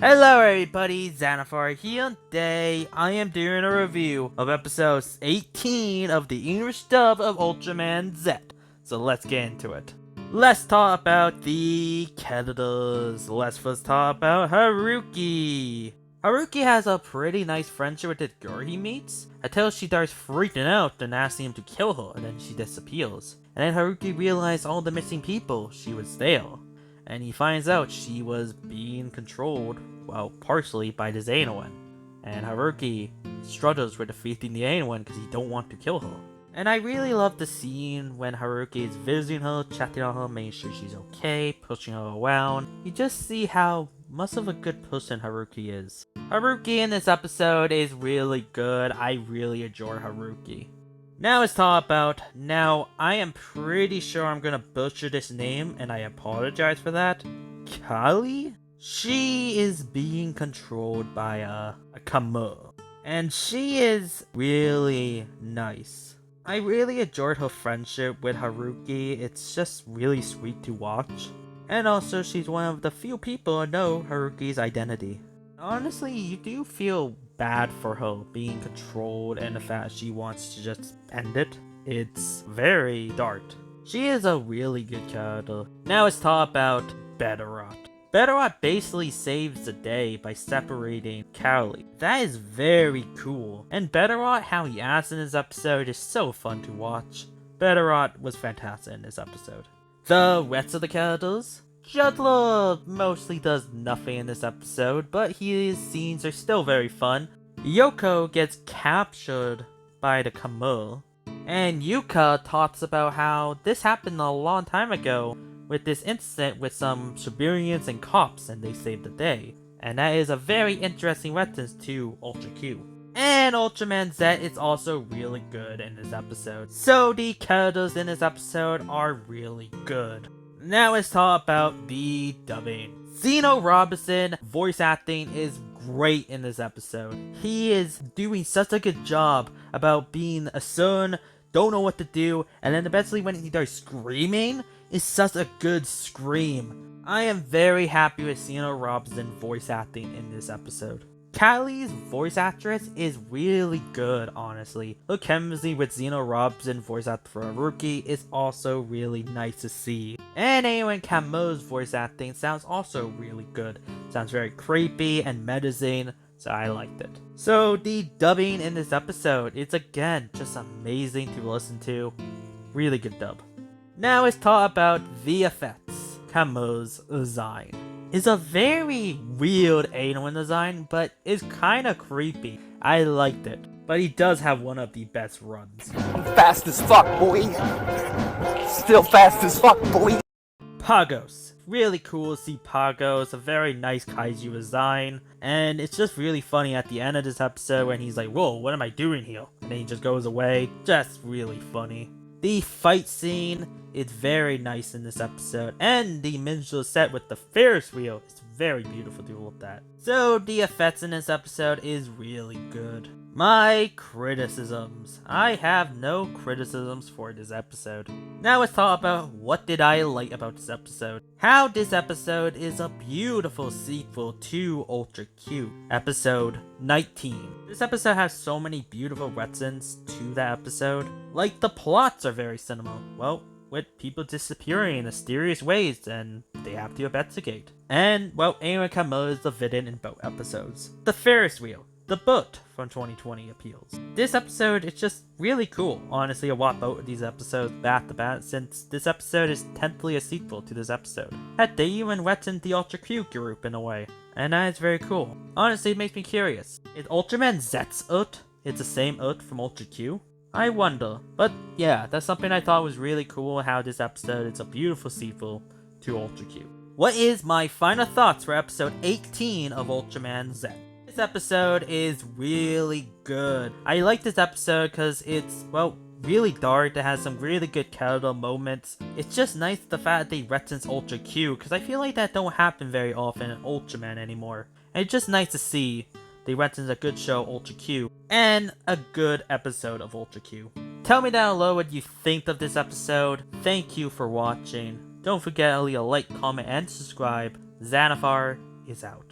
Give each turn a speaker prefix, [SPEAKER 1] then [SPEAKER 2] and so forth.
[SPEAKER 1] Hello everybody, Xanathar here, and today I am doing a review of episode 18 of the English dub of Ultraman Z. So let's get into it. Let's talk about the characters. Let's first talk about Haruki. Haruki has a pretty nice friendship with the girl he meets, until she starts freaking out and asking him to kill her, and then she disappears. And then Haruki realizes all the missing people, she was there. And he finds out she was being controlled, well, partially by the Xenoan. And Haruki struggles with defeating the Xenoan because he don't want to kill her. And I really love the scene when Haruki is visiting her, checking on her, making sure she's okay, pushing her around. You just see how much of a good person Haruki is. Haruki in this episode is really good. I really adore Haruki. Now let's talk about, I am pretty sure I'm gonna butcher this name, and I apologize for that. Kali? She is being controlled by a Kamu, and she is really nice. I really adored her friendship with Haruki. It's just really sweet to watch. And also, she's one of the few people who know Haruki's identity. Honestly, you do feel bad for her being controlled and the fact she wants to just end it. It's very dark. She is a really good character. Now let's talk about Betterot. Betterot basically saves the day by separating Cowley. That is very cool. And Betterot, how he acts in this episode is so fun to watch. Betterot was fantastic in this episode. The rest of the characters? Juddler mostly does nothing in this episode, but his scenes are still very fun. Yoko gets captured by the Kamu, and Yuka talks about how this happened a long time ago with this incident with some civilians and cops, and they saved the day. And that is a very interesting reference to Ultra Q. And Ultraman Z is also really good in this episode. So the characters in this episode are really good. Now let's talk about the dubbing. Zeno Robinson voice acting is great in this episode. He is doing such a good job about being a son, don't know what to do, and then eventually when he starts screaming, it's such a good scream. I am very happy with Zeno Robinson voice acting in this episode. Kylie's voice actress is really good, honestly. Her chemistry with Zeno Robinson voice actor for Haruki is also really nice to see. And Aowen Kamu's voice acting sounds also really good. Sounds very creepy and menacing, so I liked it. So the dubbing in this episode is again just amazing to listen to. Really good dub. Now let's talk about the effects. Kamu's design is a very weird alien design, but it's kinda creepy. I liked it. But he does have one of the best runs.
[SPEAKER 2] I'm fast as fuck, boy. Still fast as fuck, boy.
[SPEAKER 1] Pagos. Really cool to see Pagos. A very nice kaiju design. And it's just really funny at the end of this episode when he's like, whoa, what am I doing here? And then he just goes away. Just really funny. The fight scene is very nice in this episode, and the miniature set with the Ferris wheel is very beautiful to look at. So the effects in this episode is really good. My criticisms. I have no criticisms for this episode. Now let's talk about what did I like about this episode. How this episode is a beautiful sequel to Ultra Q, episode 19. This episode has so many beautiful references to that episode. Like the plots are very similar. Well, with people disappearing in mysterious ways and they have to investigate. And, well, Aaron Kamu is the villain in both episodes. The Ferris wheel. The boat from 2020 appeals. This episode is just really cool. Honestly, I watched both of these episodes back to back since this episode is technically a sequel to this episode. That they even referenced the Ultra Q group in a way, and that is very cool. Honestly, it makes me curious. Is Ultraman Z's Ut? It's the same Ut from Ultra Q? I wonder. But yeah, that's something I thought was really cool, how this episode is a beautiful sequel to Ultra Q. What is my final thoughts for episode 18 of Ultraman Z? This episode is really good. I like this episode because it's, well, really dark. It has some really good character moments. It's just nice the fact that they reference Ultra Q, because I feel like that don't happen very often in Ultraman anymore. And it's just nice to see they reference a good show, Ultra Q, and a good episode of Ultra Q. Tell me down below what you think of this episode. Thank you for watching. Don't forget to leave a like, comment, and subscribe. Xanathar is out.